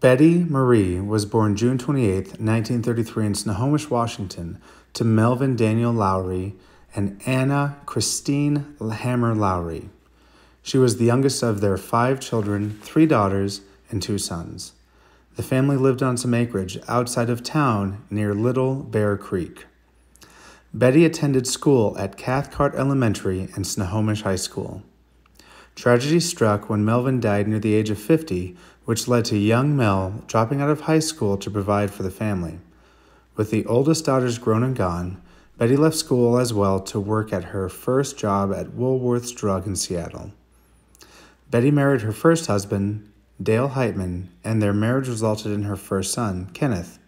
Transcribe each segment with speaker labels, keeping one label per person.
Speaker 1: Betty Marie was born June 28, 1933 in Snohomish, Washington, to Melvin Daniel Lowry and Anna Christine Hammer Lowry. She was the youngest of their 5 children, 3 daughters, and 2 sons. The family lived on some acreage outside of town near Little Bear Creek. Betty attended school at Cathcart Elementary and Snohomish High School. Tragedy struck when Melvin died near the age of 50, which led to young Mel dropping out of high school to provide for the family. With the oldest daughters grown and gone, Betty left school as well to work at her first job at Woolworth's Drug in Seattle. Betty married her first husband, Dale Heitman, and their marriage resulted in her first son, Kenneth.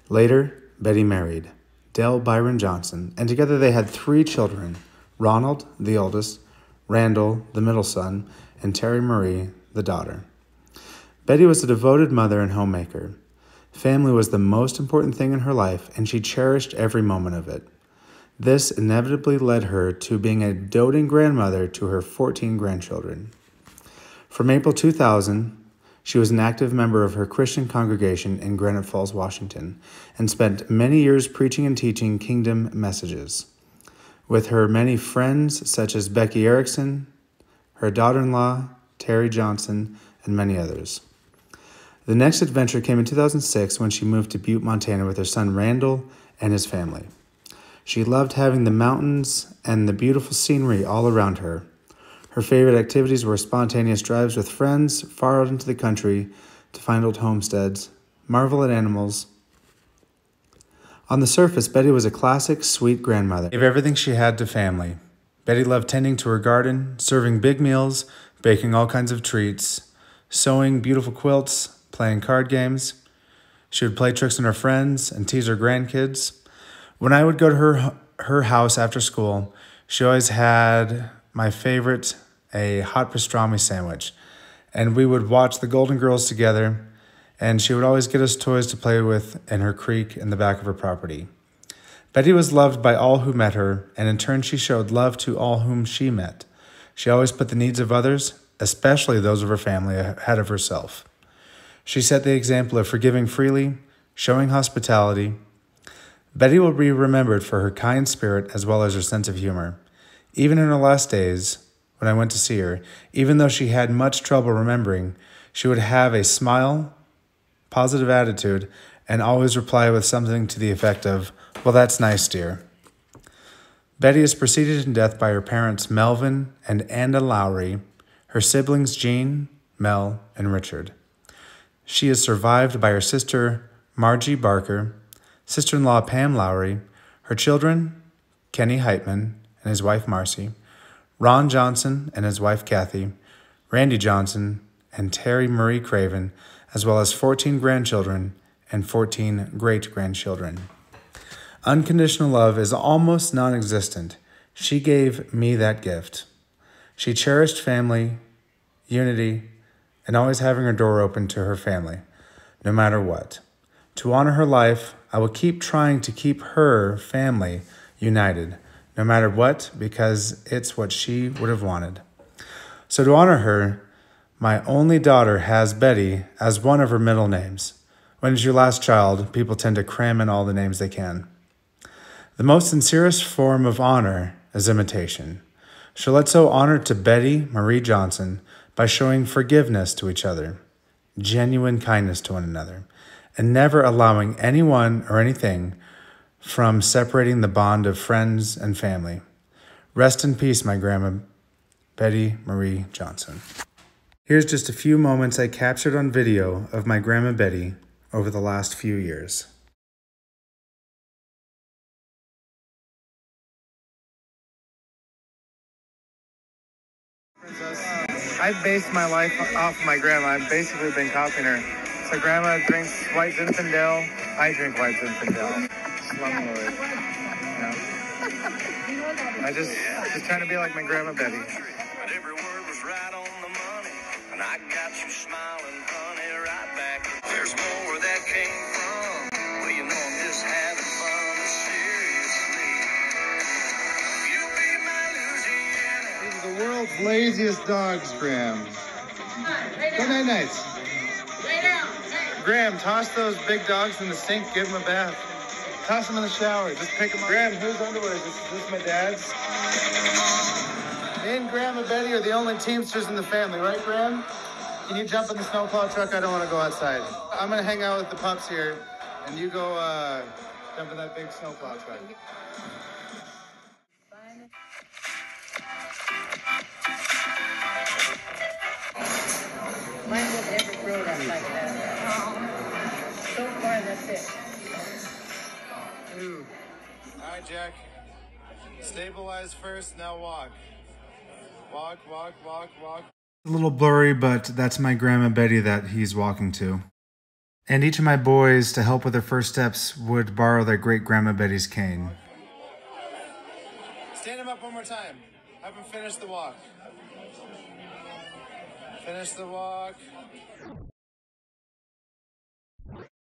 Speaker 1: Later, Betty married Dale Byron Johnson, and together they had 3 children, Ronald, the oldest, Randall, the middle son, and Terry Marie, the daughter. Betty was a devoted mother and homemaker. Family was the most important thing in her life, and she cherished every moment of it. This inevitably led her to being a doting grandmother to her 14 grandchildren. From April 2000, she was an active member of her Christian congregation in Granite Falls, Washington, and spent many years preaching and teaching kingdom messages. With her many friends, such as Becky Erickson, her daughter-in-law, Terry Johnson, and many others. The next adventure came in 2006 when she moved to Butte, Montana with her son Randall and his family. She loved having the mountains and the beautiful scenery all around her. Her favorite activities were spontaneous drives with friends far out into the country to find old homesteads, marvel at animals. On the surface, Betty was a classic, sweet grandmother. Gave everything she had to family. Betty loved tending to her garden, serving big meals, baking all kinds of treats, sewing beautiful quilts, playing card games. She would play tricks on her friends and tease her grandkids. When I would go to her house after school, she always had my favorite, a hot pastrami sandwich. And we would watch the Golden Girls together, and she would always get us toys to play with in her creek in the back of her property. Betty was loved by all who met her, and in turn she showed love to all whom she met. She always put the needs of others, especially those of her family, ahead of herself. She set the example of forgiving freely, showing hospitality. Betty will be remembered for her kind spirit as well as her sense of humor. Even in her last days, when I went to see her, even though she had much trouble remembering, she would have a smile, positive attitude, and always reply with something to the effect of, "Well, that's nice, dear." Betty is preceded in death by her parents Melvin and Anna Lowry, her siblings Jean, Mel, and Richard. She is survived by her sister Margie Barker, sister-in-law Pam Lowry, her children Kenny Heitman and his wife Marcy, Ron Johnson and his wife Kathy, Randy Johnson, and Terry Marie Craven, as well as 14 grandchildren and 14 great-grandchildren. Unconditional love is almost non-existent. She gave me that gift. She cherished family, unity, and always having her door open to her family, no matter what. To honor her life, I will keep trying to keep her family united, no matter what, because it's what she would have wanted. So to honor her, my only daughter has Betty as one of her middle names. When it's your last child, people tend to cram in all the names they can. The most sincerest form of honor is imitation. So let's owe honor to Betty Marie Johnson by showing forgiveness to each other, genuine kindness to one another, and never allowing anyone or anything from separating the bond of friends and family. Rest in peace, my grandma, Betty Marie Johnson. Here's just a few moments I captured on video of my grandma Betty over the last few years. I've based my life off my grandma. I've basically been copying her. So grandma drinks white Zinfandel. I drink white Zinfandel. Slumlord. Yeah. I just trying to be like my grandma Betty. But every word was right on the money, and I got you smiling, honey, right back. There's more where that came from. Well, you know I'm just having fun, seriously. You'll be my Louisiana. These are the world's laziest dogs, Graham. Good night, nights. Lay down. Graham, toss those big dogs in the sink. Give them a bath. Toss them in the shower. Just pick them up. Graham, whose underwear is this? Is this my dad's? Me and Graham and Betty are the only Teamsters in the family, right, Graham? Can you jump in the snowplow truck? I don't want to go outside. I'm going to hang out with the pups here, and you go jump in that big snowplow truck.
Speaker 2: Mine was every product like that. So far, that's it.
Speaker 1: Ooh. All right, Jack. Stabilize first, now walk. Walk, walk, walk, walk. A little blurry, but that's my Grandma Betty that he's walking to. And each of my boys, to help with their first steps, would borrow their great Grandma Betty's cane. Stand him up one more time. Have him finish the walk. Finish the walk.